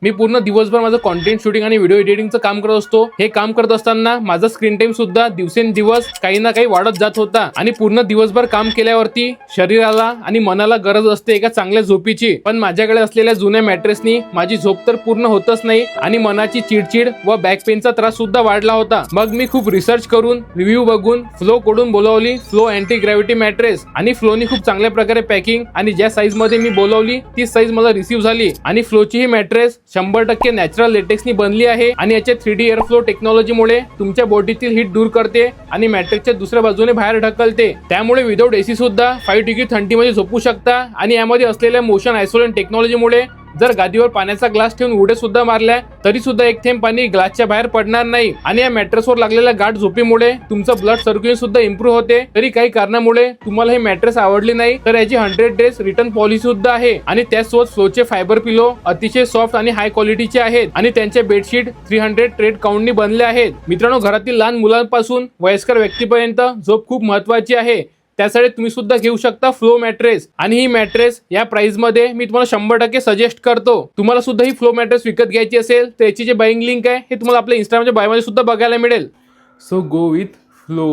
मी पूर्ण दिवसभर माझं कॉन्टेंट शूटिंग आणि व्हिडिओ एडिटिंगचं काम करत असतो। हे काम करत असताना माझा स्क्रीन टाइम सुद्धा दिवसेंदिवस काही ना काही वाढत जात होता आणि पूर्ण दिवसभर काम केल्यावरती शरीराला आणि मनाला गरज असते एका चांगल्या झोपीची। पण माझ्याकडे असलेल्या जुन्या मॅट्रेसनी माझी झोप तर पूर्ण होतच नाही आणि मनाची चिडचिड व बॅक पेनचा त्रास सुद्धा वाढला होता। मग मी खूप रिसर्च करून रिव्ह्यू बघून फ्लो कडून बोलावली फ्लो अँटी ग्रॅव्हिटी मॅट्रेस आणि फ्लोनी खूप चांगल्या प्रकारे पॅकिंग आणि ज्या साईज मध्ये मी बोलावली ती साईज मला रिसीव्ह झाली आणि फ्लोची ही मॅट्रेस 100% नॅचरल लेटेक्सनी बनली आहे आणि याच्या 3D एअर फ्लो टेक्नॉलॉजीमुळे तुमच्या बॉडीतील हीट दूर करते आणि मॅट्रेसच्या दुसऱ्या बाजूने बाहेर ढकलते। त्यामुळे विदाउट एसी सुद्धा 5 डिग्री थंडीमध्ये झोपू शकता आणि यामध्ये असलेल्या मोशन आयसोलेशन टेक्नॉलॉजीमुळे जर गादीवर पाण्याचा ग्लास ठेवून उड्या सुद्धा मारल्या तरी सुद्धा एक थेंब पाणी ग्लासच्या बाहेर पडणार नाही आणि या मॅट्रेसवर लागलेल्या गाढ झोपीमुळे तुमचं ब्लड सर्क्युलेशन सुद्धा इम्प्रूव्ह होते। तरी काही कारणामुळे तुम्हाला हे मॅट्रेस आवडली नाही तर याची 100 डेज रिटर्न पॉलिसी सुद्धा आहे आणि त्याचसोबत फ्लोचे फायबर पिलो अतिशय सॉफ्ट आणि हाय क्वालिटीचे आहेत आणि त्यांचे बेडशीट 300 ट्रेड काउंटनी बनले आहेत। मित्रांनो, घरातील लहान मुलांपासून वयस्कर व्यक्तीपर्यंत झोप खूप महत्वाची आहे, त्यासाठी तुम्ही सुद्धा घेऊ शकता फ्लो मॅट्रेस आणि ही मॅट्रेस या प्राइस मध्ये मी तुम्हाला 100% सजेस्ट करतो। तुम्हाला सुद्धा ही फ्लो मॅट्रेस विकत घ्यायची असेल तर याची जे बाईंग लिंक आहे हे तुम्हाला आपल्या इंस्टाग्रामच्या बायो मध्ये सुद्धा बघायला मिळेल। So go with flow.